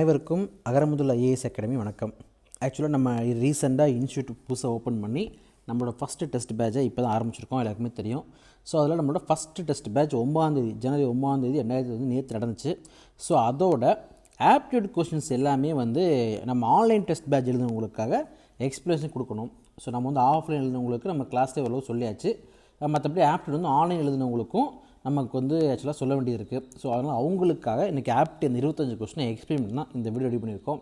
அனைவருக்கும் அகரமுதல் IAS academy வணக்கம். ஆக்சுவலாக நம்ம ரீசெண்டாக இன்ஸ்டியூட் புதுசாக ஓப்பன் பண்ணி நம்மளோட ஃபஸ்ட்டு டெஸ்ட் பேட்சை இப்போ தான் ஆரம்பிச்சிருக்கோம், எல்லாருக்குமே தெரியும். ஸோ அதில் நம்மளோட ஃபஸ்ட்டு டெஸ்ட் பேட்ச் 9 ஜனவரி 9 2020 நேற்று நடந்துச்சு. ஸோ அதோட ஆப்டிடியூட் கொஸ்டின்ஸ் எல்லாமே நம்ம ஆன்லைன் டெஸ்ட் பேட்ச் எழுதுனவங்களுக்காக எக்ஸ்பிளேஷன் கொடுக்கணும். ஸோ நம்ம ஆஃப்லைன் எழுதுனவங்களுக்கு நம்ம கிளாஸ்லேயே எவ்வளோ சொல்லியாச்சு. மற்றபடி ஆப்டிடியூட் ஆன்லைன் எழுதுனவங்களுக்கும் நமக்கு ஆக்சுவலாக சொல்ல வேண்டியது இருக்குது. ஸோ அதனால் அவங்களுக்காக இன்றைக்கி ஆப்டி அந்த 25 கொஸ்டினை எக்ஸ்பிளைன் தான் இந்த வீடியோ ரெடி பண்ணியிருக்கோம்.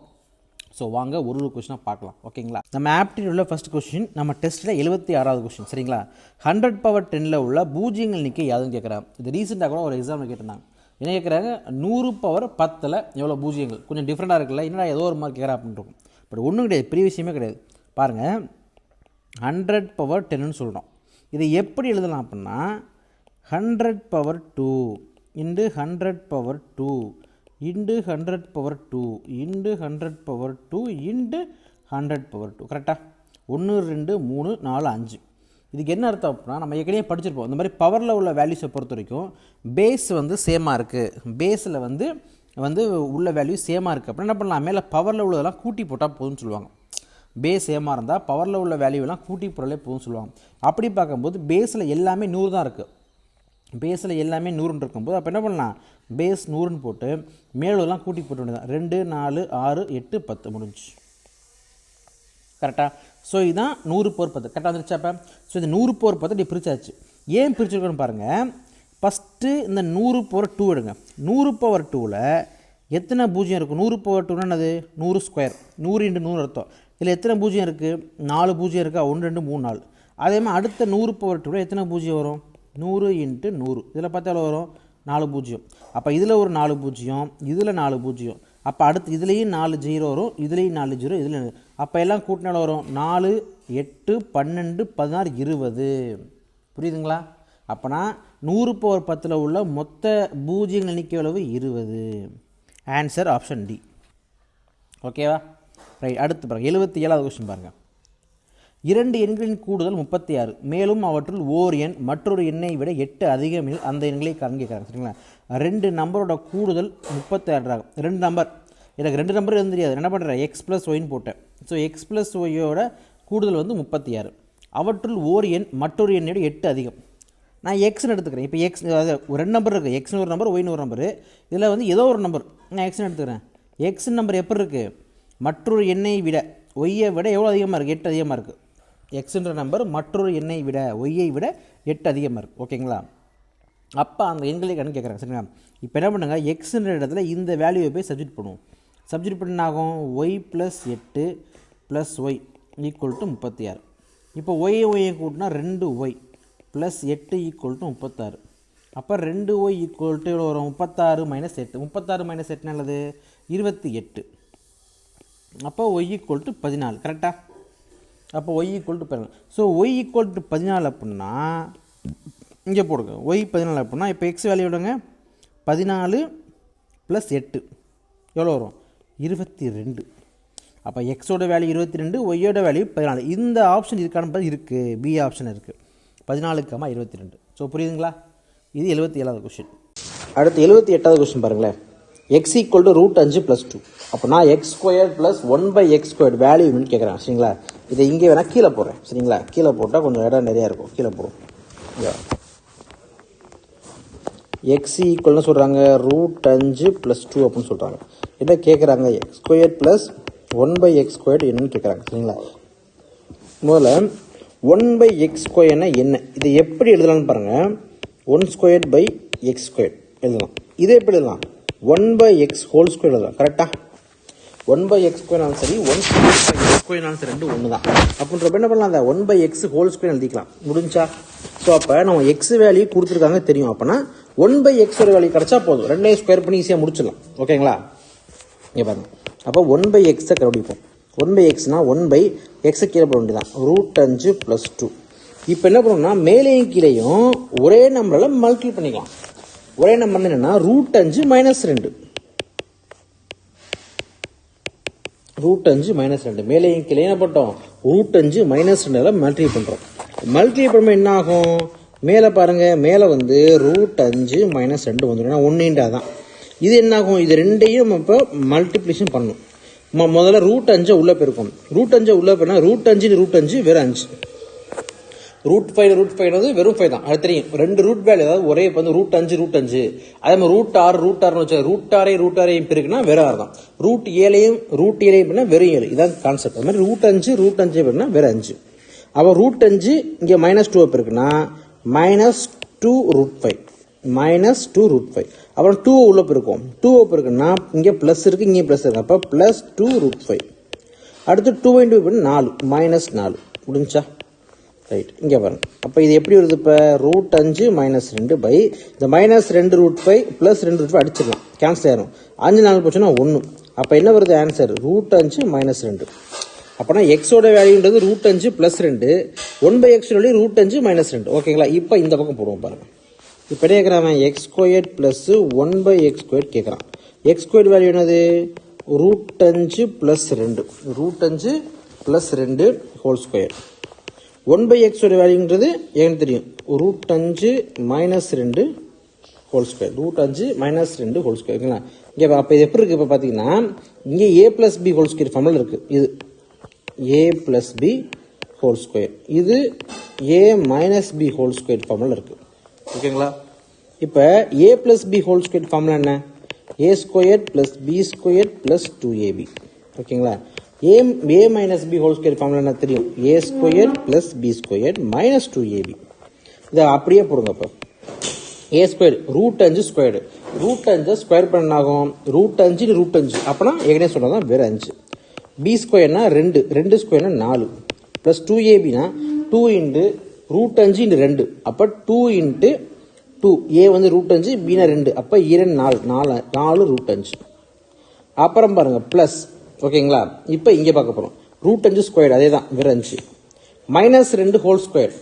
ஸோ வாங்க ஒரு கொஸ்டினாக பார்க்கலாம், ஓகேங்களா? நம்ம ஆப்டிடியூடில் ஃபஸ்ட் கொஸ்டின், நம்ம டெஸ்ட்டில் 76வது கொஸ்டின், சரிங்களா? 100/10 உள்ள பூஜ்ஜியங்கள் எண்ணிக்கை யாதுன்னு கேட்குறாங்க. இது ரீசெண்டாக கூட ஒரு எக்ஸாமில் கேட்டிருந்தாங்க. என்ன கேட்குறாங்க, 100/10 எவ்வளோ பூஜ்ஜியங்கள்? கொஞ்சம் டிஃப்ரெண்ட்டாக இருக்குல்ல, என்னடா ஏதோ ஒரு மாதிரி கேட்குறா அப்படின்ட்டு. பட் ஒன்றும் கிடையாது, பெரிய விஷயமே கிடையாது. பாருங்கள், 100/10ன்னு சொல்கிறோம். இதை எப்படி எழுதலாம் அப்படின்னா 100/2 இன்டு 100/2 இன்டு 100/2 இன்டு 100/2 இன்டு 100/2. கரெக்டாக? 1 2 3 4 5. இதுக்கு என்ன அர்த்தம் அப்படின்னா, நம்ம ஏற்கனவே படிச்சிருப்போம். இந்த மாதிரி பவரில் உள்ள வேல்யூஸை பொறுத்த வரைக்கும் பேஸ் சேமாக இருக்குது. பேஸில் உள்ள வேல்யூ சேமாக இருக்குது அப்படின்னா என்ன பண்ணலாம், மேலே பவரில் உள்ளதெல்லாம் கூட்டி போட்டால் போதும்னு சொல்லுவாங்க. பேஸ் சேமாக இருந்தால் பவரில் உள்ள வேல்யூவெல்லாம் கூட்டி போட்டாலே போதும்னு சொல்லுவாங்க. அப்படி பார்க்கும்போது பேஸில் எல்லாமே 100 தான் இருக்குது. பேஸில் எல்லாமே 100 இருக்கும்போது அப்போ என்ன பண்ணலாம், பேஸ் 100ன்னு போட்டு மேலெல்லாம் கூட்டி போட்டு வேண்டியதான். 2 4 6 8 10 முடிஞ்சு. கரெக்டாக? ஸோ இதுதான் 100/10. கரெக்டாக வந்துருச்சா? அப்போ ஸோ இந்த 100/10 இப்படி பிரிச்சாச்சு. ஏன் பிரிச்சுருக்கோன்னு பாருங்கள். ஃபஸ்ட்டு இந்த 100/2 எடுங்க. 100/2ல் எத்தனை பூஜ்ஜியம் இருக்கும்? 100/2ன்னா என்னது? 100 ஸ்கொயர். 100 × 100 அர்த்தம். இதில் எத்தனை பூஜ்ஜியம் இருக்குது? 4 பூஜ்ஜியம் இருக்கா? 1 2 3 4. அதே மாதிரி அடுத்த 100/2ல் எத்தனை பூஜ்ஜியம் வரும்? 100 × 100. இதில் பார்த்தா எவ்வளோ வரும்? 4 பூஜ்ஜியம். அப்போ இதில் ஒரு 4 பூஜ்ஜியம், இதில் 4 பூஜ்ஜியம். அப்போ அடுத்து இதுலேயும் 4 0 வரும், இதுலேயும் 4 0, இதில் அப்போ எல்லாம் கூட்டினால வரும் 4 8 12 16 20. புரியுதுங்களா? அப்போனா 100/10 உள்ள மொத்த பூஜ்ஜியங்கள் எண்ணிக்கை அளவு 20. Answer option D. ஓகேவா? ரைட். அடுத்து பாருங்கள், 77வது கொஸ்டின் பாருங்கள். 2 எண்களின் கூடுதல் 36, மேலும் அவற்றுள் ஓர் எண் மற்றொரு எண்ணை விட 8 அதிகம் அந்த எண்களை கேட்குறாங்க, சரிங்களா? 2 நம்பரோட கூடுதல் 36 ஆகும். 2 நம்பர், எனக்கு 2 நம்பர் எதுவும் தெரியாது, என்ன பண்ணுறேன், x + yன்னு போட்டேன். ஸோ x + yயோட கூடுதல் 36. அவற்றுள் ஓர் எண் மற்றொரு எண்ணை விட 8 அதிகம். நான் எக்ஸ்ன்னு எடுத்துக்கிறேன். இப்போ எக்ஸ், அதாவது ஒரு 2 நம்பர் இருக்குது. எக்ஸ்னு ஒரு நம்பர், ஒய்னு ஒரு நம்பர். இதில் ஏதோ ஒரு நம்பர் நான் எக்ஸ்ன்னு எடுத்துக்கிறேன். எக்ஸ் நம்பர் எப்படி இருக்குது? மற்றொரு எண்ணை விட ஒய்யை விட எவ்வளோ அதிகமாக இருக்குது? 8 அதிகமாக இருக்குது. எக்ஸுன்ற நம்பர் மற்றொரு எண்ணை விட ஒய்யை விட 8 அதிகமாக இருக்குது. ஓகேங்களா? அப்போ அந்த எண்களை கணக்கு கேட்குறாங்க, சரிங்களா? இப்போ என்ன பண்ணுங்க, எக்ஸுன்ற இடத்துல இந்த வேல்யூவை போய் சப்ஜெக்ட் பண்ணுவோம். சப்ஜெக்ட் பண்ணாகும் ஒய் + 8 + ஒய் = 36. இப்போ ஒய்யை கூட்டினா 2y + 8 = 36. அப்போ 2y = எவ்வளோ வரும்? 36 - 8. 36 - 8 நல்லது 28. அப்போ y = 14. கரெக்டாக? அப்போ y = 14. ஸோ y = 14 அப்படின்னா இங்கே போடுங்க. y 14 அப்படின்னா இப்போ எக்ஸ் வேல்யூ விடுங்க. 14 + 8 எவ்வளோ வரும்? 22. அப்போ எக்ஸோட வேல்யூ 22, ஒய்யோட வேல்யூ 14. இந்த ஆப்ஷன் இதுக்கான இருக்குது, பி ஆப்ஷன் இருக்குது. 14, 22. ஸோ புரியுதுங்களா? இது 77வது கொஸ்டின். அடுத்து 78வது கொஸ்டின் பாருங்களேன். x = √5 + 2. அப்படின்னா x² + 1/x² வேல்யூன்னு கேட்குறாங்க, சரிங்களா? இதை இங்கே வேணால் கீழே போடுறேன், சரிங்களா? கீழே போட்டால் கொஞ்சம் இடம் நிறையா இருக்கும். கீழே போடுவோம். x = சொல்கிறாங்க √5 + 2 அப்படின்னு சொல்கிறாங்க. என்ன கேட்குறாங்க? x² + 1/x² என்னன்னு கேட்குறாங்க, சரிங்களா? முதல்ல 1/x² என்ன, இதை எப்படி எழுதலாம்னு பாருங்கள். 1² / x² இதை எப்படி எழுதலாம்? 1/x² எழுதலாம். கரெக்டாக? 1/x² சரி, 1² சரி, ரெண்டு ஒன்று தான். அப்படின்றப்ப என்ன பண்ணலாம், அந்த 1/x² எழுதிக்கலாம். முடிஞ்சா? ஸோ அப்போ நம்ம எக்ஸ் வேல்யூ கொடுத்துருக்காங்க தெரியும். அப்போனா 1/x வேல்யூ கிடச்சா போதும், ரெண்டையும் ஸ்கொயர் பண்ணி ஈஸியாக முடிச்சிடலாம். ஓகேங்களா? இங்கே பாருங்க. அப்போ 1/x கண்டுபிடிப்போம். 1/xனா 1/x கீழே போட வேண்டியதான். √5 + 2. இப்போ என்ன பண்ணணும்னா மேலேயும் கீழேயும் ஒரே நம்பரில் மல்டிபிள் பண்ணிக்கலாம். ஒரே நம்பர் என்னன்னா √5 - 2. √5 - 2 மேலேயும் கீழே என்ன பண்ணோம்? √5 - 2 மல்டிபிள் பண்ணுறோம். மல்டிபிள் பண்ணும்போது என்ன ஆகும்? மேலே பாருங்கள், மேலே √5 - 2 வந்துடும். 1 தான். இது என்னாகும், இது ரெண்டையும் நம்ம இப்போ மல்டிப்ளிகேஷன் பண்ணணும். முதல்ல √5 உள்ள போயிருக்கும். √5 உள்ள போனா √5 வெறும் 5. √5 வெறும் 5 தான். அது தெரியும். ரெண்டு ரூட் வேல்யூ அதாவது ஒரே வந்து √5 அதே மாதிரி √6 வச்சு √6 இருக்குன்னா வெறும் 6 தான். √7 பண்ணா வெறும் 7. இதான் கான்செப்ட். அது மாதிரி √5 பண்ணா வெறும் 5. அப்போ √5 இங்க -2 இருக்குன்னா -2√5 -2√5. அப்புறம் 2 உள்ள போயிருக்கும். 2 இருக்குன்னா இங்க பிளஸ் இருக்கு, இங்க பிளஸ் இருக்கு. அப்ப +2√5. அடுத்து 2 × 4 -4 முடிஞ்சா ரைட். இங்க பாருங்க. அப்ப இது எப்படி வருது, இப்ப √5 -2 பை இந்த -2√5 +2√5 அடிச்சிடலாம், கேன்சல் ஆயிரும். 5 4 போச்சுன்னா 1. அப்ப என்ன வருது ஆன்சர், √5 -2. அப்பனா எக்ஸோட வேல்யூன்றது √5 +2, 1/x வேல்யூ √5 -2. ஓகேங்களா? இப்ப இந்த பக்கம் போடுவோம் பாருங்க. இப்ப என்ன கேட்கறான், x² + 1/x² கேட்கறான். x² வேல்யூ என்னது, √5 +2, √5 +2 ஹோல் ஸ்கொயர். 1/x வேல்யூன்றது எனக்கு தெரியும், √5 -2 ஹோல் ஸ்கொயர், √5 -2 ஹோல் ஸ்கொயர். ஓகேங்களா? இங்க அப்ப இது எப்படி இருக்கு, இப்ப பாத்தீங்கன்னா இங்க a + b whole square formula இருக்கு. இது a + b ஹோல் ஸ்கொயர், இது a - b whole square formula இருக்கு. ஓகேங்களா? இப்ப a + b whole square formula என்ன, a² + b² + 2ab. ஓகேங்களா? a - b whole square formula என்ன தெரியும், a² + b² - 2ab. இத அப்படியே போடுங்க. அப்ப a² √5 ஸ்கொயர்டு, √5 ஸ்கொயர் பண்ண ஆகும் √5 √5. அப்பனா ஏற்கனவே சொன்னதான் வேற 5. b² 2 ஸ்கொயர்னா 4 + 2ab 2 × √5 × 2. அப்ப 2 × 2, a வந்து √5, b 2. அப்ப 2 4 √5. அப்புறம் பாருங்க பிளஸ். ஓகேங்களா? இப்ப இங்க பார்க்க போறோம் √5 ஸ்கொயர், அதே தான் வேற 5 -2 ஹோல் ஸ்கொயர்.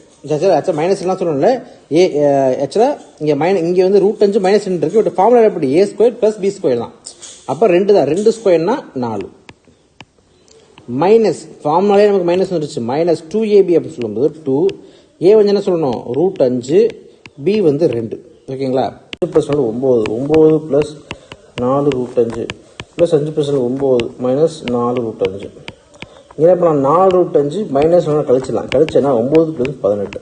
மைனஸ் எல்லாம் சொல்லணும்ல, ஆக்சுவலா இங்க வந்து √5 -2 இருக்கு. பட் ஃபார்முலா எப்படி, a² + b² தான். அப்ப 2 தான், 2 ஸ்கொயர்னா 4 மைனஸ் ஃபார்முலாலே நமக்கு மைனஸ் வந்துருச்சு, -2ab அப்படின்னு சொல்லும்போது 2, a வந்து என்ன சொல்லணும் √5, b வந்து 2. ஓகேங்களா? 9 + 4 9 + 4 √5 + 5 + 9 -4 √5. என்ன பண்ணலாம், 4 √5 -4 கழிச்சிடலாம். கழிச்சேன்னா 9 + 18.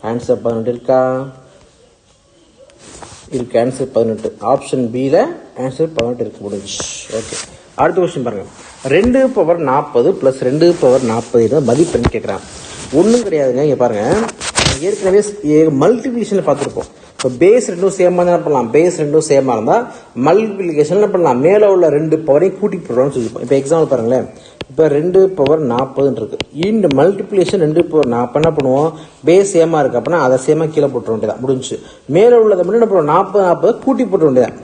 ஆன்சர் 18 இருக்கா, இருக்கு. ஆன்சர் 18. ஆப்ஷன் பி ல ஆன்சர் 18 இருக்கு. முடிஞ்சு. ஓகே, அடுத்த கொஸ்டின் பாருங்க. 2/40 + 2/40 மதிப்பெண் கேட்குறான். ஒன்றும் கிடையாதுங்க. இங்கே பாருங்க, ஏற்கனவே மல்டிபிளிகேஷன் பார்த்துருப்போம். இப்போ பேஸ் ரெண்டும் சேமா தான் பண்ணலாம். பேஸ் ரெண்டும் சேமா இருந்தால் மல்டிபிளிகேஷன் பண்ணலாம், மேலே உள்ள 2 பவரையும் கூட்டி போடுறோம்னு சொல்லியிருப்போம். இப்போ எக்ஸாம்பிள் பாருங்களேன். இப்போ 2/40 இருக்கு. இந்த மல்டிபிளிகேஷன் 2/40 என்ன பண்ணுவோம், பேஸ் சேமா இருக்கு அப்படின்னா அதை சேமா கீழே போட்டுற வேண்டியதான், முடிஞ்சு. மேலே உள்ளதை மட்டும் என்ன பண்ணுவோம், 40 கூட்டி போட்டுற வேண்டியதான்.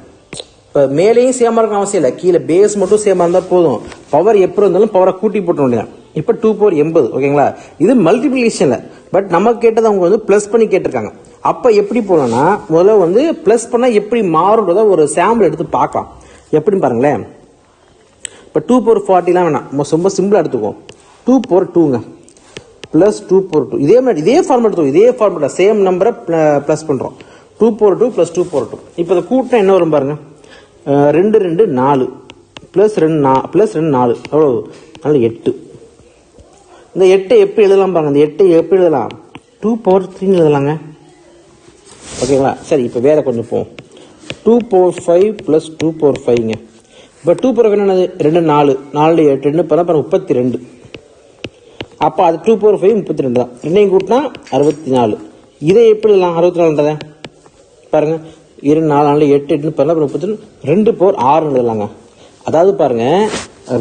இப்போ மேலேயும் சேமா இருக்கணும் அவசியம் இல்லை, கீழே பேஸ் மட்டும் சேமா இருந்தால் போதும். பவர் எப்படி இருந்தாலும் பவரை கூட்டி போட்டுற வேண்டியதான். இப்போ 2/80. ஓகேங்களா? இது மல்டிபிளிகேஷன்ல. பட் நம்ம கேட்டது அவங்க வந்து பிளஸ் பண்ணி கேட்டிருக்காங்க. அப்ப எப்படி போலன்னா, முதல்ல வந்து பிளஸ் பண்ணா எப்படி மாறுன்றத ஒரு சாம்பிள் எடுத்து பார்க்கலாம். எப்படின்னு பாருங்களேன். இப்போ 2/40 வேணாம், ரொம்ப சிம்பிளா எடுத்துக்கோ. 2/2ங்க பிளஸ் 2/2. இதே மாதிரி இதே ஃபார்முலா எடுத்துக்கோ. இதே ஃபார்முலா சேம் நம்பரை பிளஸ் பண்றோம். 2/2 + 2/2. இப்போ இதை கூட்டினா என்ன வரும் பாருங்க, 2 2 4 + 2 4 எவ்வளவு, 8. இந்த 8 எப்படி எழுதலாம் பாருங்க. இந்த 8 எப்படி எழுதலாம், 2/3 எழுதலாங்க. ஓகேங்களா? சரி, இப்போ வேற கொஞ்சம் போவோம். 2/5 + 2/5ங்க. இப்போ 2/5 என்னது, 2 4 4 8 2 32. அப்போ அது 2/5 32 தான். ரெண்டையும் கூட்டினா 64. இதை எப்படி எழுதலாம், 64 பாருங்க. 2 4 8 8 32 2/6 எழுதலாங்க. அதாவது பாருங்க,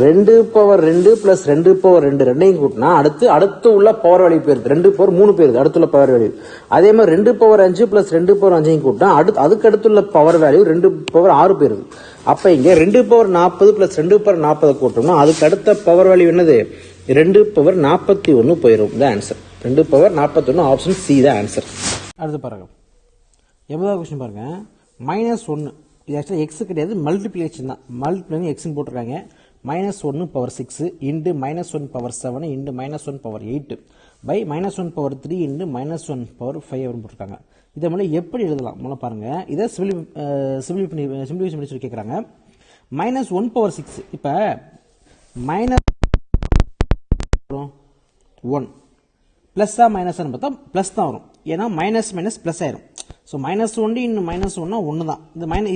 2/2 + 2/2 ரெண்டையும் கூட்டினா அடுத்து உள்ள பவர் வேல்யூ போயிருது, 2/3 போயிருது அடுத்துள்ள பவர் வேல்யூ. அதே மாதிரி 2/5 + 2/5 கூட்டினா அதுக்கு அடுத்துள்ள பவர் வேல்யூ 2/6 போயிருது. அப்ப இங்க 2/40 + 2/40 கூட்டணும், அதுக்கு அடுத்த பவர் வேல்யூ என்னது, 2/41 போயிடும். இந்த ஆன்சர் 2/41. ஆப்ஷன் சி தான் ஆன்சர். அடுத்து பாருங்க, 80வது கொஸ்டின் பாருங்க. -1 இது ஆக்சுவலாக எக்ஸ் கிடையாது, மல்டிபிளிகேஷன் தான். மல்டிபிளிகேஷன் எக்ஸ்ன்னு போட்டிருக்காங்க. -1/6 × -1/7 × -1/8 பை -1 பவர் 3 இன்ட்டு -1 பவர் 5 அப்படின்னு போட்டிருக்காங்க. இதை மூலம் எப்படி எழுதலாம் மூலம் பாருங்கள். இதை சிம்பிளிஃபிகேஷன் பண்ணி சொல்லி கேட்குறாங்க. -1 பவர் 6 இப்போ -1 ப்ளஸ்ஸா மைனஸான்னு பார்த்தா ப்ளஸ் தான் வரும். ஏன்னா மைனஸ் மைனஸ் ப்ளஸ் ஆயிரும். ஸோ -1 இன்னும் -1னா 1 தான்.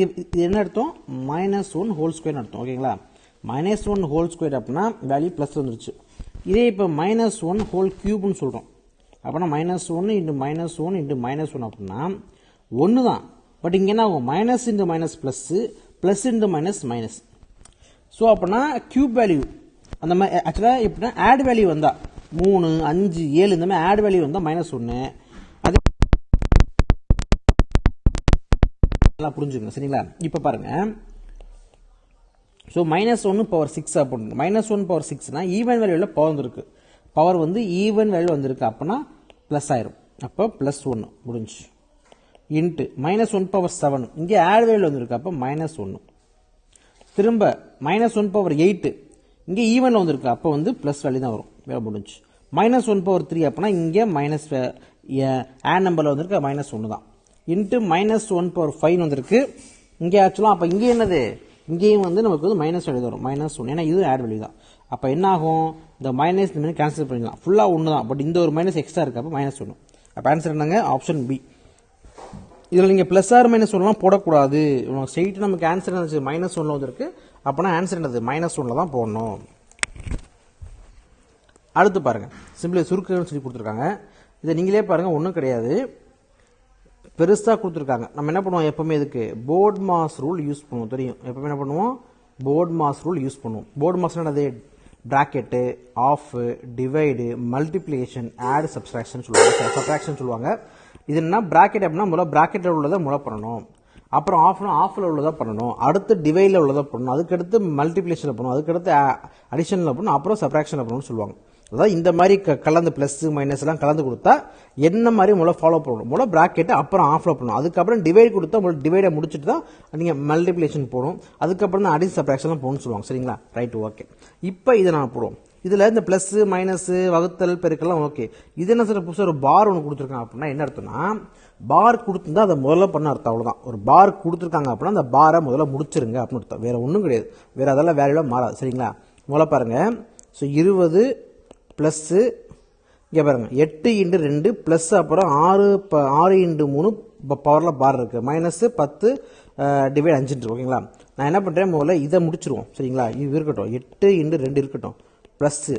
இது என்ன அர்த்தம்? -1 ஹோல் ஸ்கொயர்னு அர்த்தம். ஓகேங்களா? -1 ஹோல் ஸ்கொயர் அப்படின்னா வேல்யூ ப்ளஸ் வந்துருச்சு. இதே இப்போ -1 ஹோல் கியூப்னு சொல்கிறோம். அப்படின்னா -1 இன்ட்டு -1 இன்ட்டு -1 அப்படின்னா 1 தான். பட் இங்கே என்ன ஆகும்? Minus into minus plus, plus into minus minus. So அப்படின்னா கியூப் வேல்யூ அந்த மாதிரி ஆக்சுவலாக எப்படின்னா ஆட் வேல்யூ வந்தால் 3, 5, 7 இந்த மாதிரி ஆட் வேல்யூ வந்தால் -1. அதே நல்லா புரிஞ்சுங்க. சரிங்களா? இப்போ பாருங்க. ஸோ -1 பவர் 6 அப்படின்னு -1 பவர் 6னா ஈவன் வேல்யூவில் பவர் வந்துருக்கு. பவர் வந்து ஈவன் வேல்யூ வந்திருக்கு அப்படின்னா ப்ளஸ் ஆயிரும். அப்போ +1 முடிஞ்சு. இன்ட்டு -1 பவர் 7 இங்கே ஆட் வேல்யூ வந்திருக்கு. அப்போ -1. திரும்ப -1 பவர் 8 இங்கே ஈவனில் வந்திருக்கு. அப்போ வந்து ப்ளஸ் வேல்யூ தான் வரும். வேலை முடிஞ்சு. -1 பவர் 3 அப்படின்னா இங்கே மைனஸ் ஆட் நம்பரில் வந்திருக்கு. -1 தான். இன்ட்டு -1 பவர் 5 வந்திருக்கு. இங்கே ஆக்சுவலாக அப்போ இங்கே என்னது? இங்கேயும் வந்து நமக்கு வந்து மைனஸ் வேல்யூ வரும். -1 ஏன்னா இது ஆட் வேல்யூ தான். அப்போ என்ன ஆகும்? இந்த மைனஸ் இந்த மாதிரி கேன்சல் பண்ணிடலாம். ஃபுல்லாக 1 தான். பட் இந்த ஒரு மைனஸ் எக்ஸ்ட்ரா இருக்குது. அப்போ -1. அப்போ ஆன்சர் என்னங்க? Option B. இதில் நீங்கள் ப்ளஸ் ஆர் -1லாம் போடக்கூடாது. ஸ்ட்ரெயிட் நமக்கு ஆன்சர் இருந்துச்சு -1 வந்துருக்கு. அப்போனா ஆன்சர் என்னது? -1 தான் போடணும். அடுத்து பாருங்கள். சிம்பிளி சுருக்கன்னு சொல்லி கொடுத்துருக்காங்க. இதை நீங்களே பாருங்கள். ஒன்றும் கிடையாது. பெருசாக கொடுத்துருக்காங்க. நம்ம என்ன பண்ணுவோம்? எப்போவுமே இதுக்கு போர்ட் மாஸ் ரூல் யூஸ் பண்ணுவோம். தெரியும். எப்போவுமே என்ன பண்ணுவோம்? போர்ட் மாஸ் ரூல் யூஸ் பண்ணுவோம். போர்ட் மாஸ் என்னது? Bracket, of, divide, multiplication, add, subtraction சொல்லுவாங்க. இது என்ன? பிராக்கெட் அப்படின்னா முதல்ல பிராக்கெட்டில் உள்ளதை பண்ணணும். அப்புறம் ஆஃபில் உள்ளதாக பண்ணணும். அடுத்து டிவைடில் உள்ளதாக பண்ணணும். அதுக்கடுத்து மல்டிப்ளிகேஷனில் பண்ணணும். அதுக்கடுத்து அடிஷனில் பண்ணணும். அப்புறம் சப்ட்ராக்ஷனில் பண்ணணும்னு சொல்லுவாங்க. அதாவது இந்த மாதிரி கலந்து ப்ளஸ் மைனஸ் எல்லாம் கலந்து கொடுத்தா என்ன மாதிரி முதல்ல ஃபாலோ பண்ணணும்? முதல்ல பிராக்கெட்டு, அப்புறம் ஆஃபில் பண்ணணும். அதுக்கப்புறம் டிவைட் கொடுத்தா டிவைடை முடிச்சுட்டு தான் நீங்கள் மல்டிப்ளிகேஷன் போகணும். அதுக்கப்புறம் தான் அடிஷன் சப்ட்ராக்ஷன்லாம் போகணும்னு சொல்லுவாங்க. சரிங்களா? Right, okay. இப்போ இதை நான் போடுவோம். இதில் இந்த ப்ளஸ் மைனஸு வகுத்தல் பெருக்கெல்லாம் ஓகே. இது என்ன சார் புதுசாக ஒரு பார் ஒன்று கொடுத்துருக்காங்க அப்படின்னா என்ன அர்த்தம்னா பார் கொடுத்துருந்தா அதை முதல்ல பண்ண அர்த்தம். அவ்வளோதான். ஒரு பார் கொடுத்துருக்காங்க அப்படின்னா அந்த பாரை முதல்ல முடிச்சிருங்க அப்படின்னு அர்த்தம். வேறு ஒன்றும் கிடையாது. வேறு அதெல்லாம் வேலையெல்லாம் மாறாது. சரிங்களா? முதல்ல பாருங்கள். ஸோ 20 ப்ளஸ்ஸு இங்கே பாருங்கள் 8 × 2 ப்ளஸ் அப்புறம் 6 × 3 பவரில் பார் இருக்குது. -10 டிவைட் 5 ஓகேங்களா? நான் என்ன பண்ணுறேன்? முதல்ல இதை முடிச்சிருவோம். சரிங்களா? இது இருக்கட்டும். 8 × 2 இருக்கட்டும். ப்ளஸ்ஸு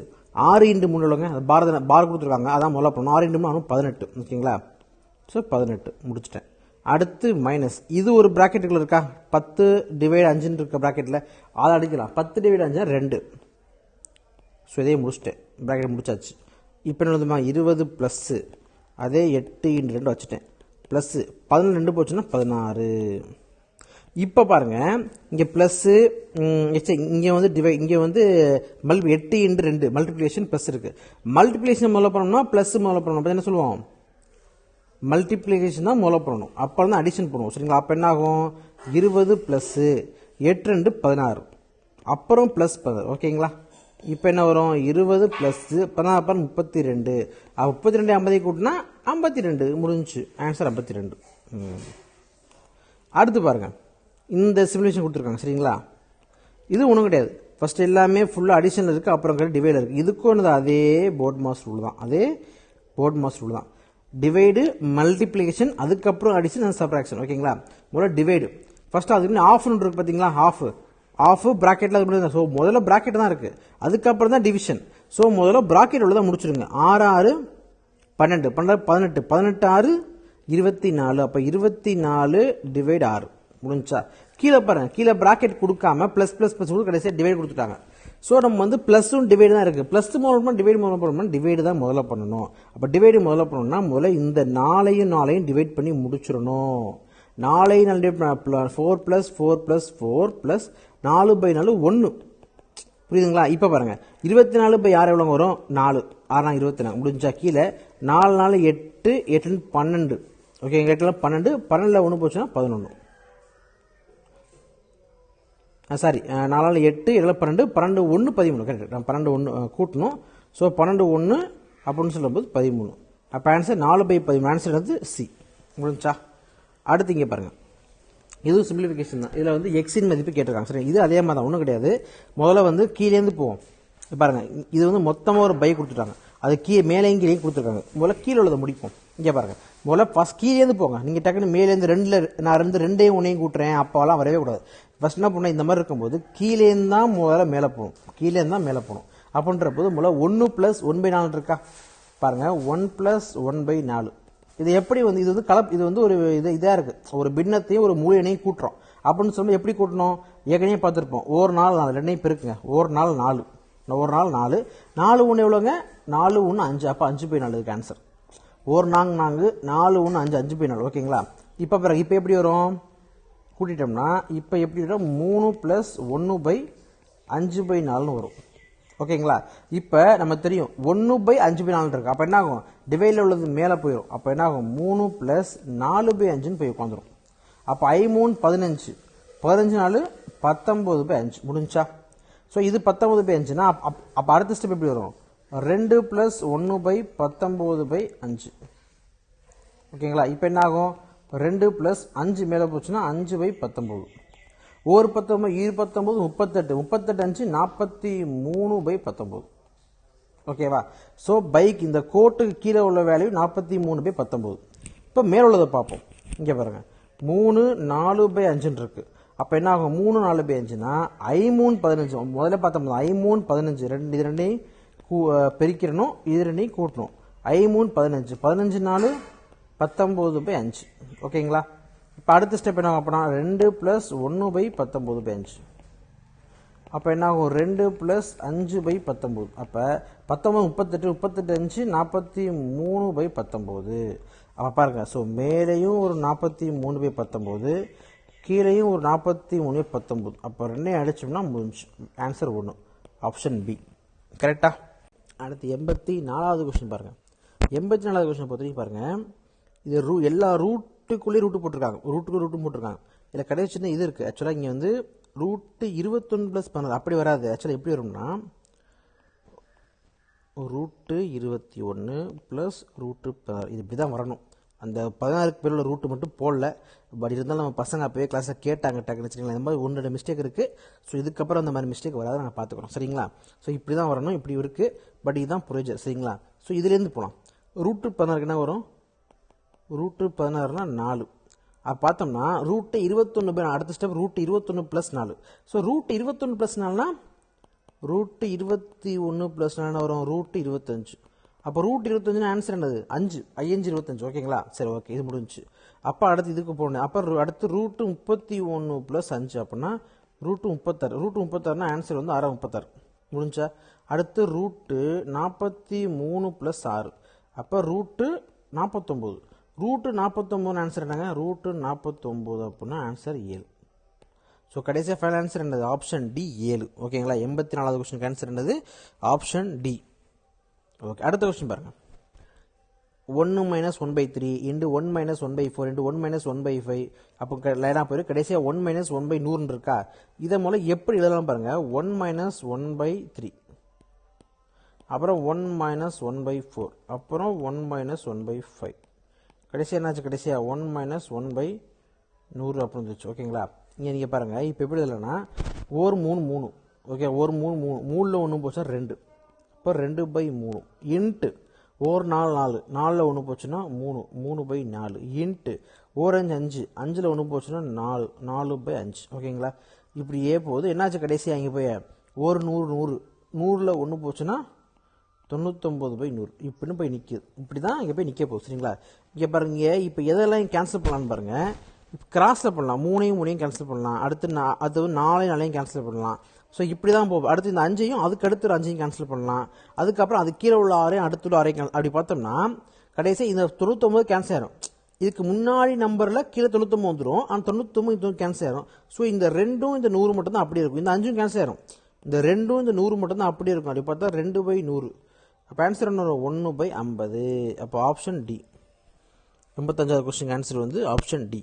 6 × 3 உள்ளவங்க அது பார் கொடுத்துருக்காங்க. அதான் முதல்ல பண்ணணும். 6 × 3 18 ஓகேங்களா? ஸோ 18 முடிச்சிட்டேன். அடுத்து மைனஸ் இது ஒரு ப்ராக்கெட்டுக்குள்ள இருக்கா? 10 டிவைட் 5 இருக்க ப்ராக்கெட்டில் அதை அடிக்கலாம். 10 டிவைட் 5 2. ஸோ இதையே முடிச்சிட்டேன். ப்ராக்கெட் முடிச்சாச்சு. இப்போ என்ன எழுதுமா? 20 ப்ளஸ்ஸு அதே 8 × 2 வச்சுட்டேன். ப்ளஸ்ஸு 12 போச்சுன்னா 16. இப்போ பாருங்கள். இங்கே ப்ளஸ்ஸு இங்கே வந்து இங்கே வந்து 8 × 2 மல்டிப்ளிகேஷன் ப்ளஸ் இருக்குது. மல்டிப்ளிகேஷன் முதல்ல பண்ணணும்னா ப்ளஸ் முதல்ல பண்ணணும். அப்போ என்ன சொல்லுவோம்? மல்டிப்ளிகேஷன் தான் முதல்ல பண்ணணும். அப்புறம் தான் அடிஷன் பண்ணுவோம். சரிங்களா? அப்போ என்ன ஆகும்? 20 ப்ளஸ்ஸு 8 × 2 16 அப்புறம் ப்ளஸ் 10 ஓகேங்களா? இப்போ என்ன வரும்? 20 ப்ளஸ்ஸு 16 32. 32 50 கூட்டினா 52 முடிஞ்சு. ஆன்சர் 52. அடுத்து பாருங்கள். இந்த சிமுலேஷன் கொடுத்துருக்காங்க. சரிங்களா? இது ஒன்றும் கிடையாது. ஃபஸ்ட்டு எல்லாமே ஃபுல்லாக அடிஷனில் இருக்குது. அப்புறம் டிவைடில் இருக்குது. இதுக்கும் என்னது? அதே போர்ட் மாஸ் ரூல் தான். டிவைடு, மல்டிப்ளிகேஷன், அதுக்கப்புறம் அடிஷன், சப்ட்ராக்ஷன் ஓகேங்களா? முதல்ல டிவைடு. ஃபஸ்ட்டு அதுக்கு ஆஃப்னு இருக்குது பார்த்தீங்களா? ஆஃப் ப்ராக்கெட்டில் அது முடியாது. ஸோ முதல்ல ப்ராக்கெட் தான் இருக்குது. அதுக்கப்புறம் தான் டிவிஷன். ஸோ முதல்ல ப்ராக்கெட் உள்ளதான் முடிச்சிருங்க. 6 6 12 18 18 6 24. அப்போ 24 டிவைட் 6 முடிஞ்சா? கீழே பாருங்கள். கீழே ப்ராக்கெட் கொடுக்காம ப்ளஸ் கடைசியாக டிவைட் கொடுத்துட்டாங்க. ஸோ நம்ம வந்து ப்ளஸ்ஸும் டிவைடு தான் இருக்குது. ப்ளஸ் முதல்ல டிவைடு முதல்ல பண்ணணும்னா டிவைடு தான் முதல்ல பண்ணணும். அப்போ டிவைடு முதல்ல பண்ணணும்னா முதல்ல இந்த 4 டிவைட் பண்ணி முடிச்சிடணும். 4 டிவைட் 4 + 4 + 4 + 4/4 1. புரியுதுங்களா? இப்போ பாருங்கள். 24/6 எவ்வளோ வரும்? 4 6 24 முடிஞ்சா? கீழே 4 4 8 8 12 ஓகே. 8 12 12 1 போச்சுன்னா 11. Sorry 4 8 7 12 12 1 13 correct. நம்ம 12 1 கூட்டணும். ஸோ 12 1 அப்படின்னு சொல்லும்போது 13. அப்போ ஆன்சர் 4/13. ஆன்சர் வந்து சி. முடிஞ்சா? அடுத்து இங்கே பாருங்கள், இதுவும் சிம்பிளிஃபிகேஷன் தான். இதில் வந்து எக்ஸின் மதிப்பு கேட்டிருக்காங்க. சரி, இது அதே மாதிரி தான், ஒன்றும் கிடையாது. முதல்ல வந்து கீழேருந்து போவோம். பாருங்கள், இது வந்து மொத்தமாக ஒரு பை கொடுத்துட்டாங்க, அது மேலேயும் கீழே கொடுத்துருக்காங்க. முதல்ல கீழே உள்ளதை முடிப்போம். இங்கே பாருங்கள், முதல்ல ஃபஸ்ட் கீழேருந்து போங்க. நீங்கள் டக்குன்னு மேலேருந்து நான் ரெண்டையும் ஒன்றையும் கூட்டுறேன் அப்போலாம் வரவே கூடாது. ஃபஸ்ட் என்ன பண்ணால், இந்த மாதிரி இருக்கும்போது கீழேருந்து தான் முதல்ல மேலே போகணும், கீழேருந்து தான் மேலே போகணும். அப்படின்ற போது முதல்ல 1 + 1/4 இருக்கா பாருங்கள், 1 + 1/4. இது எப்படி வந்து இது வந்து இது வந்து ஒரு இதாக இருக்குது, ஒரு பின்னத்தையும் ஒரு முழு எண்ணையும் கூட்டுறோம். அப்படின்னு சொல்லும்போது எப்படி கூட்டணும், ஏற்கனவே பார்த்துருப்போம். ஒரு நாள் 4, ரெண்டையும் பெருக்குங்க. ஒரு நாள் 4, 4 1 எவ்வளோங்க, 4 1 5. அப்போ 5/4 இதுக்கு ஆன்சர். 1 4 4 1 5 5/4. ஓகேங்களா? இப்போ பிறகு இப்போ எப்படி வரும், கூட்டிட்டோம்னா இப்போ எப்படி வரும், 3 + 1/5/4 வரும். ஓகேங்களா? இப்போ நம்ம தெரியும் 1/5/4 இருக்கு. அப்போ என்ன ஆகும், டிவைடில் உள்ளது மேலே போயிடும். அப்போ என்ன ஆகும், 3 + 4/5 போய் உட்காந்துரும். அப்போ 3 15, 15 4 19/5. முடிஞ்சா? ஸோ இது 19/5னா அப்போ அடுத்த ஸ்டெப் எப்படி வரும், 2 + 1/19/5. ஓகேங்களா? இப்போ என்ன ஆகும், 2 + 5 மேலே போச்சுன்னா 5/19. ஒரு 19 19 38, 38 5 43/19. ஓகேவா? ஸோ பைக் இந்த கோட்டுக்கு கீழே உள்ள வேல்யூ 43/19. இப்போ மேலே உள்ளதை பார்ப்போம். இங்கே பாருங்கள், 3 4/5 இருக்கு. அப்போ என்ன ஆகும், 3 4/5னா 3 15. முதல்ல பார்த்தோம்னா 3 15, இது ரெண்டையும் பெருக்கிறணும், இது ரெண்டையும் கூட்டணும். 3 15, 15 4 19/5. ஓகேங்களா? இப்போ அடுத்த ஸ்டெப் என்ன அப்படின்னா 2 + 1/19/5. அப்போ என்ன ஆகும், 2 + 5/19. அப்போ 19 38, 38 5 43/19. அப்போ பாருங்க, ஸோ மேலேயும் ஒரு 43/19, கீழேயும் ஒரு 43/19. அப்போ ரெண்டையும் அடிச்சோம்னா முடிஞ்சு. Answer 1, option B. கரெக்டா? அடுத்து 84வது கொஸ்டின் பாருங்கள். 84வது கொஸ்டின் பொறுத்தவரைக்கும் பாருங்கள், இது எல்லா ரூட்டுக்குள்ளேயும் ரூட்டு போட்டிருக்காங்க, ரூட்டு போட்டிருக்காங்க. இதில் கடைசி சின்ன இது இருக்குது. ஆக்சுவலாக இங்கே வந்து ரூட்டு 21 + 16 அப்படி வராது. ஆக்சுவலாக எப்படி வரும்னா, ரூட்டு 21 + ரூட்டு 16 இது இப்படி தான் வரணும். அந்த 16க்கு பேர் உள்ள ரூட்டு மட்டும் போடல. பட் இருந்தாலும் நம்ம பசங்க அப்போவே கிளாஸில் கேட்டாங்க டக்குன்னு வச்சுக்கலாம். இந்த மாதிரி 1 மிஸ்டேக் இருக்குது. ஸோ இதுக்கப்புறம் அந்த மாதிரி மிஸ்டேக் வராது, நாங்கள் பார்த்துக்குறோம். சரிங்களா? ஸோ இப்படி தான் வரணும், இப்படி இருக்குது. பட் இதுதான் ப்ரொசீஜர். சரிங்களா? ஸோ இதுலேருந்து போகலாம். ரூட்டு 16க்கு என்ன வரும், ரூட்டு 16னா 4. அப்போ பார்த்தோம்னா ரூட்டு 21 அடுத்த ஸ்டெப் ரூட்டு 21 + 4. ஸோ ரூட்டு 21 + 4னா ரூட்டு 21 + 4 வரும், ரூட்டு 25. அப்போ ரூட் 25 ஆன்சர் என்னது, 5 25. ஓகேங்களா? சரி, ஓகே, இது முடிஞ்சு. அப்போ அடுத்து இதுக்கு போகணும். அப்போ அடுத்து ரூட்டு 31 + 5 அப்படின்னா ரூட்டு 36. ரூட்டு 36னா ஆன்சர் வந்து 6 36. முடிஞ்சா? அடுத்து ரூட்டு 43 + 6. அப்போ ரூட்டு 49. ரூட்டு 49 ஆன்சர் என்னங்க, ரூட்டு 49 அப்படின்னா ஆன்சர் 7. ஸோ கடைசியாக ஃபைனல் ஆன்சர் என்னது, ஆப்ஷன் டி 7. ஓகேங்களா? 84வது கொஸ்டினுக்கு ஆன்சர் என்னது, ஆப்ஷன் டி. ஓகே, அடுத்த கொஸ்டின் பாருங்கள். 1 - 1/3 × 1 - 1/4 × 1 - 1/5. அப்போ லைனாக போயிடும். கடைசியாக 1 - 1/100 இருக்கா, இதை முதல்ல எப்படி எழுதலாம் பாருங்கள். 1 - 1/3, அப்புறம் 1 - 1/4, அப்புறம் 1 - 1/5. கடைசியாக என்னாச்சு, கடைசியாக 1 - 1/100 அப்படின்னு இருந்துச்சு. ஓகேங்களா? இங்கே நீங்கள் பாருங்கள், இப்போ எப்படி இல்லைன்னா ஒரு 3 3. ஓகே, ஒரு 3 3 3ல் 1 போச்சுன்னா 2. இப்போ 2/3 இன்ட்டு ஒரு 4 4, 4ல் 1 போச்சுன்னா 3 3/4 இன்ட்டு ஒரு 5 5, 5ல் 1 போச்சுன்னா 4 4/5. ஓகேங்களா? இப்படியே போகுது. என்னாச்சு கடைசியாக இங்கே போய் ஒரு 100 100, 100ல் 1 போச்சுன்னா 99/100 இப்படின்னு போய் நிற்கிது. இப்படி தான் இங்கே போய் நிற்க போகுது. சரிங்களா? இங்கே பாருங்க, இப்போ எதெல்லாம் கேன்சல் பண்ணலான்னு பாருங்கள். இப்போ கிராஸில் பண்ணலாம், 3 கேன்சல் பண்ணலாம். அடுத்து அது 4 கேன்சல் பண்ணலாம். ஸோ இப்படி தான் போகும். அடுத்து இந்த 5ஐயும் அதுக்கு அடுத்து ஒரு 5ஐயும் கேன்சல் பண்ணலாம். அதுக்கப்புறம் அது கீழே உள்ள 6ஐயும் அடுத்து உள்ள 6ஐயும் அப்படி பார்த்தோம்னா கடைசியாக இந்த 99 கேன்சல் ஆயிரும். இதுக்கு முன்னாடி நம்பரில் கீழே 99 வந்துடும், ஆனால் 99 இது கேன்சல் ஆயிரும். ஸோ இந்த 2ம் இந்த 100 மட்டும் தான் அப்படியே இருக்கும். இந்த 5ம் கேன்சல் ஆயிரும். இந்த 2ம் இந்த 100 மட்டும் தான் அப்படியே இருக்கும். அப்படி பார்த்தா 2/100. அப்போ ஆன்சர் என்ன வரும், 1/50. அப்போ ஆப்ஷன் டி. 85வது கொஸ்டின் ஆன்சர் வந்து ஆப்ஷன் டி.